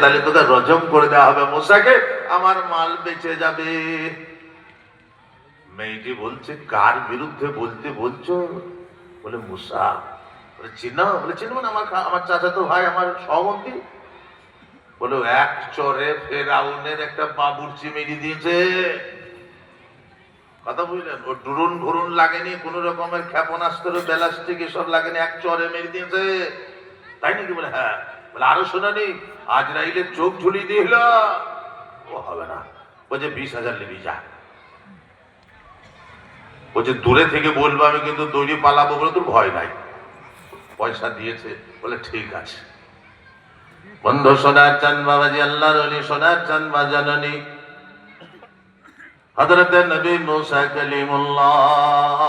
তাহলে তোকে রজম করে দেওয়া হবে মুসাকে, আমার মাল বেঁচে যাবে। মেয়েটি বলছে, কার বিরুদ্ধে বলতে বলছো? বলে মুসা। বলে চিনো? বলে চিনবো না, আমার চাচাতো ভাই, আমার সহমন্ত্রী। বলে এক চরে ফেরাউনের একটা বাবুর্চি মেরে দিয়েছে। কথা বুঝলেন? ও ডুরুন ভুরুন লাগেনি, কোন রকমের ক্ষেপণাস্ত্র ব্যালাস্টিক এসব লাগেনি, এক চরে মেরে দিয়েছে। তাই নাকি? বলে হ্যাঁ। বলে আরো শোনানি, আজরাইলের চোখ ঝুলিয়ে দিল। ও হবে না। বলছে 20,000 নিবি যা। বলছে দূরে থেকে বলবো, আমি কিন্তু দড়ি পালাবো বলে তোর ভয় নাই। পয়সা দিয়েছে। বলে ঠিক আছে। বন্ধু সোনার চান বাবাজি, আল্লাহর ওলি সোনার চান বা জাননী, হযরত নবী মুসা কালিমুল্লাহ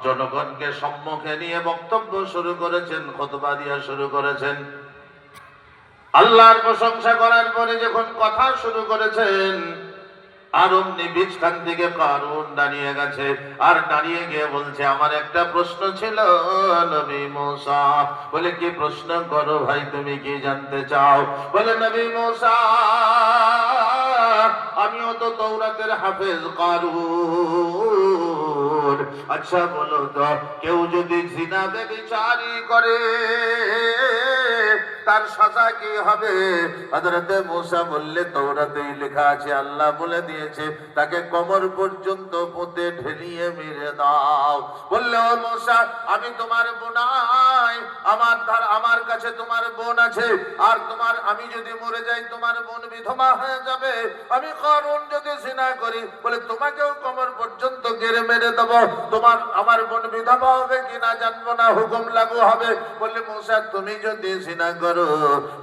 জনগণকে সম্মুখে নিয়ে বক্তব্য শুরু করেছেন, খুতবা দিয়া শুরু করেছেন। আল্লাহর প্রশংসা করার পরে যখন কথা শুরু করেছেন, আর অমনি বীজখান থেকে কারুন দাঁড়িয়ে গেছে। আর দাঁড়িয়ে গিয়ে বলছে, আমার একটা প্রশ্ন ছিল নবী মুসা। বলে কি প্রশ্ন করো ভাই, তুমি কি জানতে চাও? বলে নবী মুসা, আমিও তো তাওরাতের হাফেজ কারুন। আচ্ছা বলো তো, কেউ যদি জিনা ব্যভিচারী করে তার সাজা কি হবে? হযরত মুসা বললে, তাওরাতেই লেখা আছে, আল্লাহ বলে দিয়েছে তাকে কোমর পর্যন্ত পুঁতে ঢেলিয়ে মেরে দাও। বললে, ও মুসা, আমি তোমার বোনাই, আমার কাছে তোমার বোন আছে, আর আমি যদি মরে যাই তোমার বোন বিধবা হয়ে যাবে। আমি কারুন যদি জিনা করি, বলে তোমাকেও কোমর পর্যন্ত গেড়ে মেরে দেব। আমার বোন বিধবা হবে কিনা জানবো না, হুকুম লাগু হবে। বললে, মুসা তুমি যদি জিনা করো,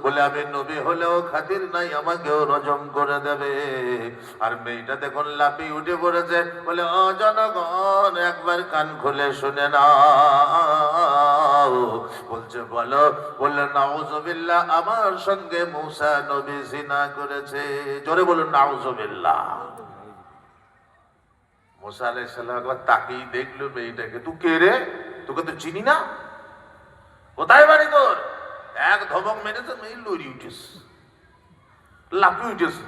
বলে আমি নবী হলেও খাতির নাই, আমাকেও রজম করে দেবে। আর মেয়েটা দেখুন লাফিয়ে উঠে পড়েছে। বলে, ও জনগণ, একবার কান খুলে শুনে নাও। বলছে বলো। বললে, নাউজুবিল্লাহ, আমার সঙ্গে মুসা নবী জিনা করেছে। জোরে বলুন নাউজুবিল্লাহ। মুসা আলাইহিস সালাম একবার তাকিয়ে দেখলো মেয়েটাকে। তুই কে রে? তোকে তো চিনি না। কোথায় বাড়ি তোর? এক ধমক মেরেছে, মেয়ে লড়ি উঠেছে, লাফিয়ে উঠেছে।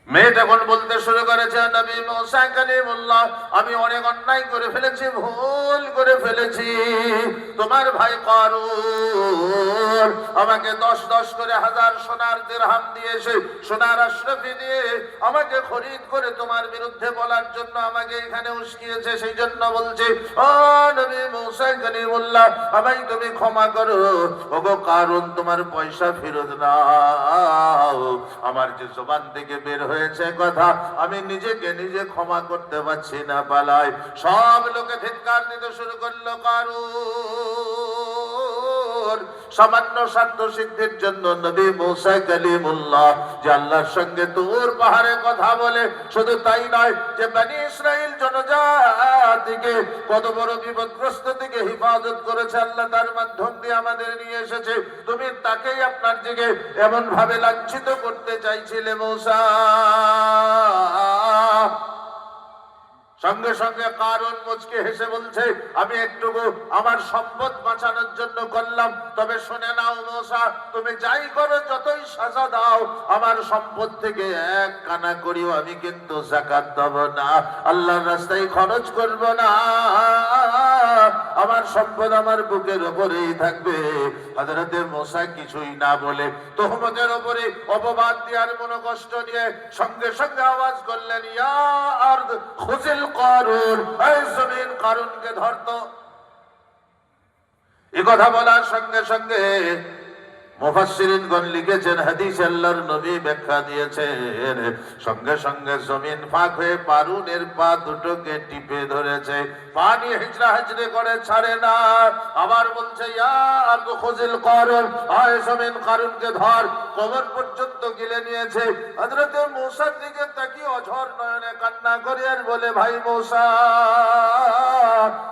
মেয়ে তখন বলতে শুরু করেছে, নবী মুসা কালিমুল্লাহ, আমি অনেক অন্যায় করে ফেলেছি, ভুল করে ফেলেছি। তোমার ভাই কারুন আমাকে 10 করে 1000 সোনার দিরহাম দিয়েছে, সোনার আশরাফি দিয়ে আমাকে খরিদ করে তোমার বিরুদ্ধে বলার জন্য আমাকে এখানে উস্কিয়েছে। সেই জন্য বলছি, ও নবী মুসা কালিমুল্লাহ, আমায় তুমি ক্ষমা করো। ওগো কারুন, তোমার পয়সা ফেরত নাও। আমার যে জবান থেকে বের হয়েছে কথা, আমি নিজেকে নিজে ক্ষমা করতে পারছি না, পালাই। সব লোকে ধিক্কার দিতে শুরু করলো। কারুন সামান্য স্বার্থ সিদ্ধির জন্য নবী মুসা কালিমুল্লাহ যে আল্লাহর সঙ্গে তুর পাহাড়ে কথা বলে, শুধু তাই নয়, যে বনি ইসরাইল জনজাতিকে কত বড় বিপদগ্রস্ত থেকে হিফাজত করেছে আল্লাহ, তার মাধ্যম দিয়ে আমাদের নিয়ে এসেছে। তুমি তাকেই আপনার দিকে এমন ভাবে লাঞ্ছিত করতে চাইছিলে মুসা। সঙ্গে সঙ্গে কারুন মুচকে হেসে বলছে, আমি একটুকু আমার সম্পদ বাঁচানোর জন্য করলাম, তবে শুনে নাও মুসা, তুমি যাই করো, যতই সাজা দাও, আমার সম্পদ থেকে এক কানা করিও আমি কিন্তু যাকাত দেব না, আল্লাহর রাস্তায় খরচ করব না। আমার সম্পদ আমার বুকের উপরেই থাকবে। হযরত মুসা কিছুই না বলে, তোহমতের উপরে অপবাদ দেওয়ার মনো কষ্ট নিয়ে সঙ্গে সঙ্গে আওয়াজ করলেন, ইয়া আরদ খুজিল কারুন, এই জমিন কারুনকে ধরতো। এই কথা বলার সঙ্গে সঙ্গে মুফাসসিরিনগণ লিখেছেন, হাদিস আল্লাহর নবী ব্যাখ্যা দিয়েছেন, সঙ্গে সঙ্গে জমিন ফাঁক হয়ে কারুনের পা দুটোকে টিপে ধরেছে, পানি হিজরা হিজরে করে ছাড়ে না। আবার বলছে, ইয়া আরদু খুজিল কারুন, আয় জমিন কারুনকে ধর। কোমর পর্যন্ত গিলে নিয়েছে। হযরত মুসার দিকে তাকিয়ে অঝর নয়নে কান্না করে আর বলে, ভাই মুসা,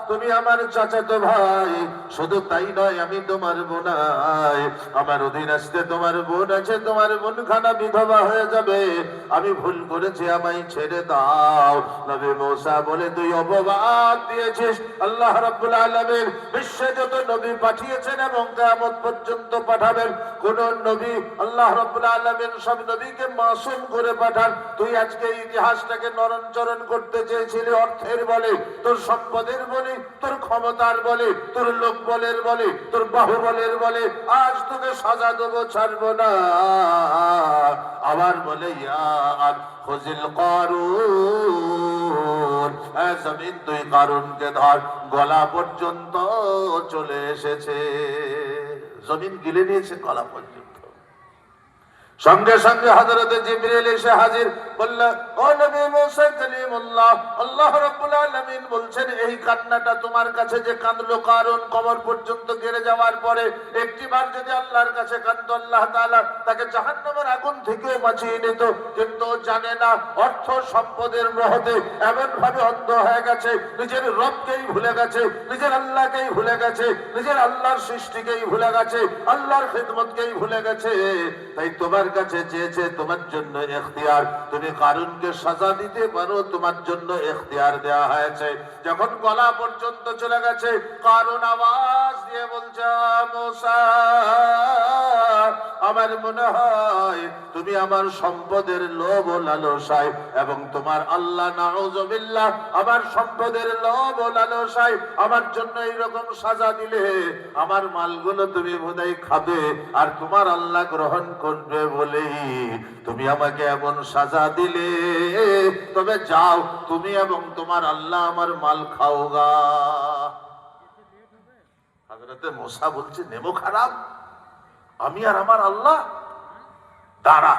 তুমি আমার চাচাতো ভাই, শুধু তাই নয়, আমি তোমার বোনাই। আমার তোমার অধীনস্থে তোমার বোন আছে, তোমার বোন খানা বিধবা হয়ে যাবে, আমি ভুল করেছি, আমায় ছেড়ে দাও। নবী মূসা বলে, তুই অপবাদ দিয়েছিস। আল্লাহ রাব্বুল আলামিন বিশ্বে যত নবী পাঠিয়েছেন এবং কিয়ামত পর্যন্ত পাঠাবেন, কোন নবী আল্লাহ রাব্বুল আলামিন সব নবীকে মাসুম করে পাঠান। তুই আজকে ইতিহাসটাকে নরণচরণ করতে চেয়েছিলি অর্থের বলে, তোর সম্পদের বলে, তোর ক্ষমতার বলে, তোর লোক বলের বলে, তোর বাহুবলের বলে। আজ তোকে সাজা দেবো, ছাড়বো না। আবার বলে, ইয়ার খুজিল কারুন, জমিন তুই কারুনকে ধর। গলা পর্যন্ত চলে এসেছে, জমিন গিলে নিয়েছে গলা পর্যন্ত। সঙ্গে সঙ্গে হযরতে জিবরিল এসে হাজির, বলল, ও নবী মূসা কালিমুল্লাহ, আল্লাহ রাব্বুল আলামিন বলছেন এই কান্নাটা তোমার কাছে যে কাঁদলো কারণ কবর পর্যন্ত গেড়ে যাওয়ার পরে একটিবার যদি আল্লাহর কাছে কাঁদতো, আল্লাহ তাআলা তাকে জাহান্নামের আগুন থেকেও বাঁচিয়ে নিত। কিন্তু জানে না, অর্থ সম্পদের মোহতে এমন ভাবে অন্ধ হয়ে গেছে, নিজের রবকেই ভুলে গেছে, নিজের আল্লাহকেই ভুলে গেছে, নিজের আল্লাহর সৃষ্টিকেই ভুলে গেছে, আল্লাহর খিদমতকেই ভুলে গেছে। তাই তোমার কাছে চেয়েছে, তোমার জন্য ইখতিয়ার, তুমি কারুনকে সাজা দিতে পারো, তোমার জন্য ইখতিয়ার দেওয়া হয়েছে। যখন গলা পর্যন্ত চলে গেছে, কারুন আওয়াজ দিয়ে বলছে, মূসা, আমার মনে হয় তুমি আমার সম্পদের লোভ ও লালসায় এবং তোমার আল্লাহ নাউযুবিল্লাহ আমার সম্পদের লোভ ও লালসায় আমার জন্য এইরকম সাজা দিলে, আমার মালগুলো তুমি বোধহয় খাবে আর তোমার আল্লাহ গ্রহণ করবে বলেই তুমি আমাকে এমন সাজা দিলে। তবে যাও, তুমি এবং তোমার আল্লাহ আমার মাল খাওগা। হযরতে মূসা বলছে, নেমো খারাপ, আমি আর আমার আল্লাহ। দাঁড়া।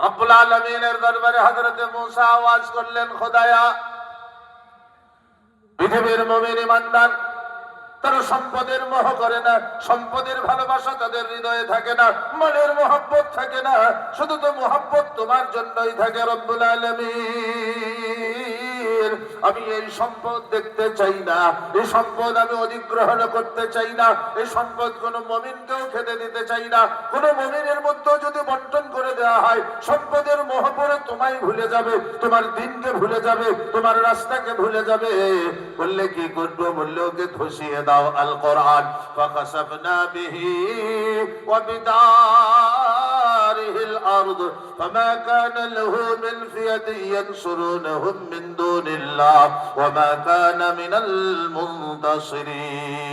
রব্বুল আলামিনের দরবারে হযরতে মূসা আওয়াজ করলেন, খোদায়া, পৃথিবীর মুমিন ইমানদার তারা সম্পদের মোহ করে না, সম্পদের ভালোবাসা তাদের হৃদয়ে থাকে না, মনের মোহাব্বত থাকে না, শুধু তো মোহাব্বত তোমার জন্যই থাকে। রব্বুল আলামিন, আমি এই সম্পদ দেখতে চাই না, এই সম্পদ আমি অধিগ্রহণ করতে চাই না, এই সম্পদ কোন মুমিনকেও খেতে দিতে চাই না। কোন মুমিনের মধ্যেও যদি বন্টন করে দেওয়া হয়, সম্পদের মোহ পড়ে তোমায় ভুলে যাবে, তোমার দিনকে ভুলে যাবে, তোমার রাস্তাকে ভুলে যাবে। বললে কি করবো? বললে ওকে ধসিয়ে দাও। আল কোরআন, ফাকাসাফনা বিহি ওয়া বিদারিহিল আরদ ফামা কানা লাহু মিন ফিয়াতিন ইয়ানসুরুনহুম মিন দুনিল্লাহ ওয়া মা কানা মিনাল মুনতাসিরিন।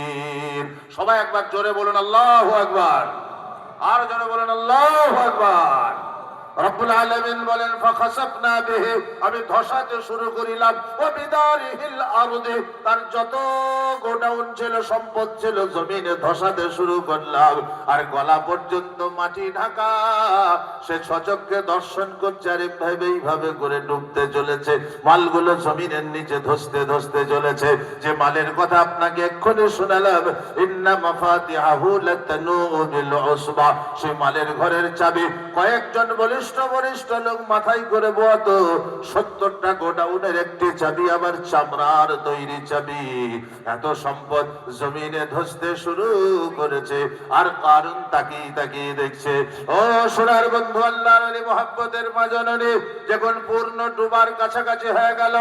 সবাই একবার জোরে বলুন আল্লাহু আকবার, আর জোরে বলুন আল্লাহু আকবার। রব্বুল আলামিন বলেন, ফাখাসাফনা বিহি, আমি ধসাতে শুরু করিলাম, ও বিদারিহিল আরদে, তার যত গোডাউন ছিল, সম্পদ ছিল, জমিনে ধসাতে শুরু করলাম। আর গলা পর্যন্ত মাটি ঢাকা, সে সচক্ষে দর্শন করছে, আর এইভাবে করে ডুবতে চলেছে। মালগুলো জমিনের নিচে ধসতে ধসতে চলেছে। যে মালের কথা আপনাকে এক্ষুনি শোনালাম, ইন্না মাফাতিহাহু লাতানু বিল উসবা, সেই মালের ঘরের চাবি কয়েকজন বলিষ্ঠ বরিষ্ঠ লোক মাথায় করে বোয়াতো। 70টা গোডাউনের একটি চাবি আবার চামড়ার তৈরি চাবি। এত সম্পদ জমিনে ধসতে শুরু করেছে, আর কারণ তাকিয়ে তাকিয়ে দেখছে। ও সোনার বন্ধু, আল্লাহর ওলি মুহাব্বতের মাজননী, যখন পূর্ণ ডুবার কাছাকাছি হয়ে গেল,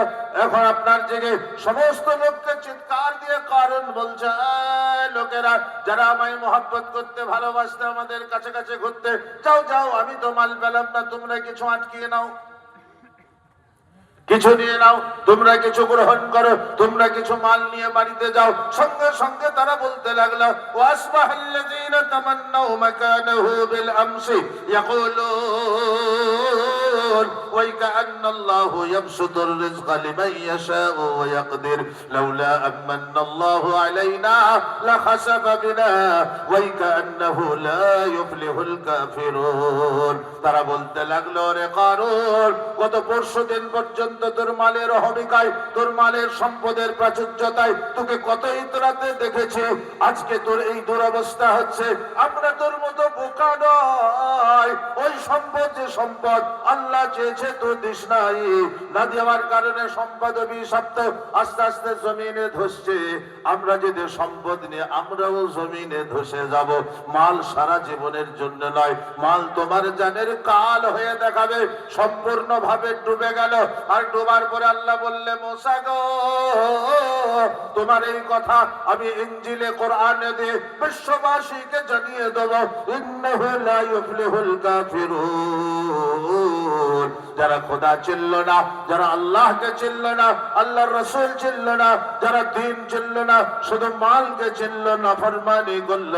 এখন আপনার জেগে সমস্ত লোককে চিৎকার দিয়ে কারণ বলছে, লোকেরা যারা আমায় মুহাব্বত করতে ভালোবাসতে, আমাদের কাছে কাছে ঘুরতে, যাও যাও, আমি তো মাল পেলাম না, তোমরা কিছু আটকিয়ে নাও, কিছু নিয়ে নাও, তোমরা কিছু গ্রহণ করো, তোমরা কিছু মাল নিয়ে বাড়িতে যাও। সঙ্গে সঙ্গে তারা বলতে লাগলো, ওয়াসবাহাল্লাযীনা তামান্নাউ মাকানাহু বিল আমসি ইয়াকুলুন ওয়াইকান্নাল্লাহু ইয়াবসুতুর রিজকা লিমান ইয়াশাউ ওয়া ইয়াকদির লাউলা আমান্নাল্লাহু আলাইনা লাখাসাফা বিনা ওয়াইকান্নাহু লা ইউফলিহুল কাফিরুন। তারা বলতে লাগলো, রে কারুন, গত পরশুদিন পর্যন্ত তোর মালের অহমিকায়, তোর মালের সম্পদের প্রাচুর্যতায় তোকে কত ইতরাতে দেখেছে, আজকে তোর এই দুরবস্থা হচ্ছে। আমরা তোর মতো বোকা নয়। ওই সম্পদ যে সম্পদ আল্লাহ চেয়েছে তো দিস নাই, না দেওয়ার কারণে সম্পদ অভিশপ্ত আস্তে আস্তে জমিনে ধসছে। আমরা যদি সম্পদ নিয়ে আমরাও জমিনে ধসে যাব। মাল সারা জীবনের জন্য নয়, মাল তোমার জানের কাল হয়ে দেখাবে। সম্পূর্ণ ভাবে ডুবে গেল, আর ডুবার পরে আল্লাহ বললে মুসা গো, তোমার এই কথা আমি ইনজিলে কোরআনে দিয়ে বিশ্ববাসীকে জানিয়ে দেব, ইন্নাহু লা ইউফলিহুল কাফিরুন। যারা খোদা চিনল না, যারা আল্লাহকে চিনল না, আল্লাহর রাসূল চিনল না, যারা দ্বীন চিনল না, শুধু মালকে চিনল, নাফরমানি করল,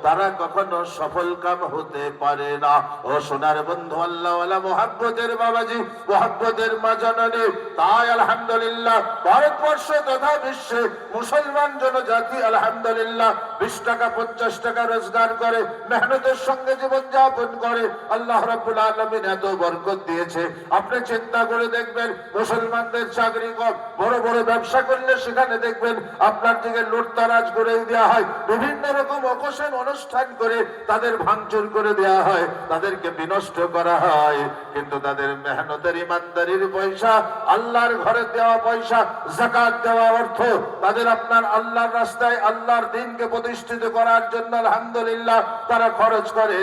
তারা কখনো সফল কাম হতে পারে না। ও সোনার বন্ধু, আল্লাহ ওয়ালা মুহাব্বতের বাবাজি, মুহাব্বতের মা জননী। তাই আলহামদুলিল্লাহ ভারতবর্ষ তথা বিশ্বে মুসলমান জনজাতি আলহামদুলিল্লাহ 20 টাকা 50 টাকা রোজগার করে মেহনতের সঙ্গে জীবন যাপন করে। আল্লাহ রাব্বুল আলামিন এত বরকত দিয়েছে, আপনি চিন্তা করে দেখবেন মুসলমানদের চাকরি কম, বড় বড় ব্যবসা করলে সেখানে দেখবেন আপনার দিকে লুটতরাজ করে দেওয়া হয়, বিভিন্ন রকম অকশন অনুষ্ঠান করে তাদের ভাঙচুর করে দেওয়া হয়, তাদেরকে বিনষ্ট করা হয়। কিন্তু তাদের মেহনতের ইমানদারির পয়সা, আল্লাহর ঘরে দেওয়া পয়সা, যাকাত দেওয়া অর্থ, তাদের আপনার আল্লাহর রাস্তায় আল্লাহর দ্বীনকে প্রতিষ্ঠিত করার জন্য আলহামদুলিল্লাহ তারা খরচ করে।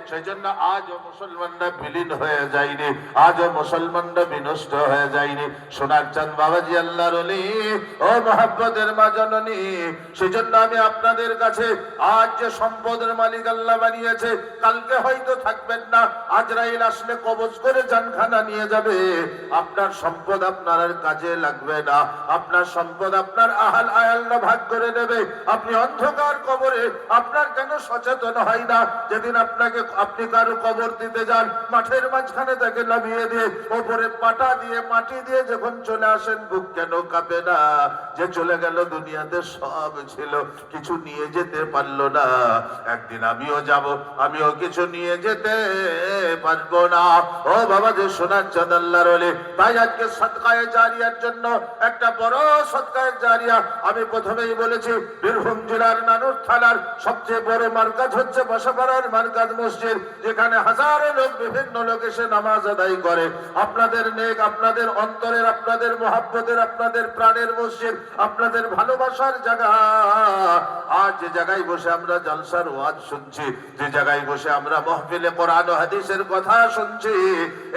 সেই জন্য আজও মুসলমানরা বিলীন হয়ে যায়নি, আজও মুসলমানরা বিনষ্ট হয়ে যায়নি। সোনার চাঁদ বাবাজি, আল্লাহর ওলি, ও মুহাব্বতের মা জননী, সেজন্য আমি আপনাদের কাছে আজ যে সম্পদের মালিক আল্লাহ বানিয়েছে, কালকে হয়তো থাকবেন না, আজরাইল আসলে কবজ করে জানখানা নিয়ে যাবে। আপনার সম্পদ আপনার আর কাজে লাগবে না, আপনার সম্পদ আপনার আহাল আয়ালরা ভাগ করে নেবে। আপনি অন্ধকার কবরে আপনার কেন সচেতন হয় না? যেদিন আপনি কারো কবর দিতে যান, মাঠের মাঝখানে তাকে নামিয়ে দিয়ে ওপরে পাটা দিয়ে মাটি দিয়ে যখন চলে আসেন, বুক কেন কাঁপে না? যে চলে গেল দুনিয়াতে সব ছিল, কিছু নিয়ে যেতে পারলো না। একদিন আমিও যাব, আমিও কিছু নিয়ে যেতে পারবো না। ও বাবা যে সোনার চাঁদ আল্লাহর ওলি, তাই আজকে সদকায়ে জারিয়ার জন্য একটা বড় সদকায়ে জারিয়া আমি প্রথমেই বলেছি, বীরভূম জেলার নানুর থানার সবচেয়ে বড় মার্কাজ হচ্ছে বাসাপাড়ার মার্কাজ মসজিদ, যেখানে হাজারো লোক, বিভিন্ন লোক এসে নামাজ আদায় করে। আপনাদের নেক, আপনাদের অন্তরের, আপনাদের মুহাব্বতের, আপনাদের প্রাণের মসজিদ, আপনাদের ভালোবাসার জায়গা। আজ যে জায়গায় বসে আমরা জলসার ওয়াজ শুনছি, যে জায়গায় বসে আমরা মাহফিলে কোরআন ও হাদিসের কথা শুনছি,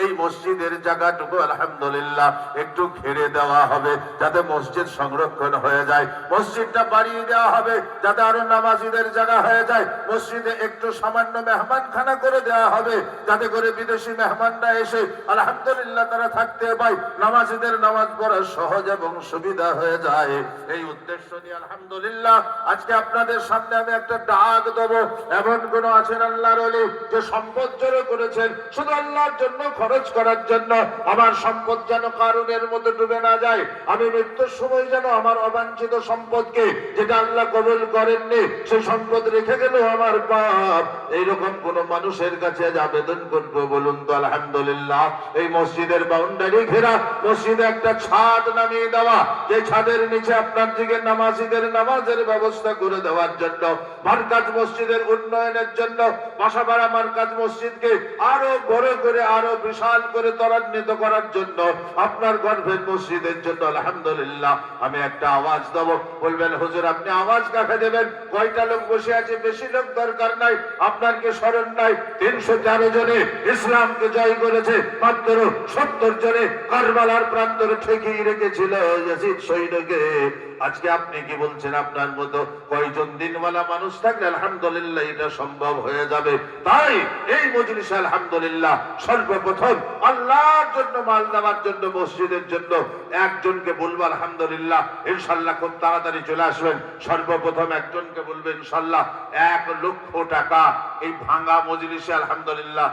এই মসজিদের জায়গাটুকু আলহামদুলিল্লাহ একটু ঘিরে দেওয়া হবে, যাতে মসজিদ সংরক্ষণ হয়ে যায়। মসজিদটা বাড়িয়ে দেওয়া হবে যাতে আরো নামাজিদের জায়গা হয়ে যায়। মসজিদে একটু সামান্য মেহমানখানা করে দেওয়া হবে, যাতে করে বিদেশি মেহমানরা এসে আলহামদুলিল্লাহ তারা থাকতে পায়, নামাজিদের নামাজ পড়া সহজ এবং সুবিধা হয়ে যায়। এই উদ্দেশ্য নিয়ে আলহামদুলিল্লাহ আজকে আপনাদের সামনে আমি একটা ডাক দেবো। এমন কোন আছেন আল্লাহর ওলি যে সম্পদ জড়ো করেছেন শুধু আল্লাহর জন্য, খরচ করার জন্য? আমার সম্পদ যেন কারুনের মতো ডুবে না যায়, আমি মৃত্যুর সময় যেন আমার অবাঞ্ছিত সম্পদকে, যেটা আল্লাহ কবুল করেননি, সেই সম্পদ রেখে গেল আমার পাপ। এইরকম কোন মানুষের কাছে আজ আবেদন করবো? বলুন তো আলহামদুলিল্লাহ। এই মসজিদের বাউন্ডারি ঘেরা, মসজিদে একটা ছাদ নামিয়ে দেওয়া, যে ছাদের নিচে আপনার দিকে নামাজিদের নামাজের ব্যবস্থা করে দেওয়ার জন্য, মার্কাজ মসজিদের উন্নয়নের জন্য, বাসাপাড়া মার্কাজ মসজিদকে আরো বড় করে, আরো বিশাল করে ত্বরান্বিত করার জন্য, আপনার গর্ভের মসজিদের জন্য আলহামদুলিল্লাহ আমি একটা আওয়াজ দেবো। বলবেন হুজুর আপনি আওয়াজ কাকে দেবেন? কয়টা লোক বসে আছে, বেশি লোক দরকার নাই। আপনার কি স্মরণ নাই 313 জনে ইসলামকে জয় করেছে, মাত্র 70 জনে কারবালার প্রান্তরে ঠেকিয়ে রেখেছিল ইয়াজিদ সৈন্যকে। আজকে আপনি কি বলছেন আপনার মতো কয়জন দিনওয়ালা মানুষ থাকলে আলহামদুলিল্লাহ এটা সম্ভব হয়ে যাবে? তাই এই মজলিসে আলহামদুলিল্লাহ সর্বপ্রথম আল্লাহর জন্য মাল দেওয়ার জন্য, মসজিদের জন্য একজনকে বলবো আলহামদুলিল্লাহ, ইনশাআল্লাহ খুব তাড়াতাড়ি চলে আসবেন। সর্বপ্রথম একজনকে বলবেন ইনশাআল্লাহ 1 লক্ষ টাকা এই ভাঙা মজলিসে আলহামদুলিল্লাহ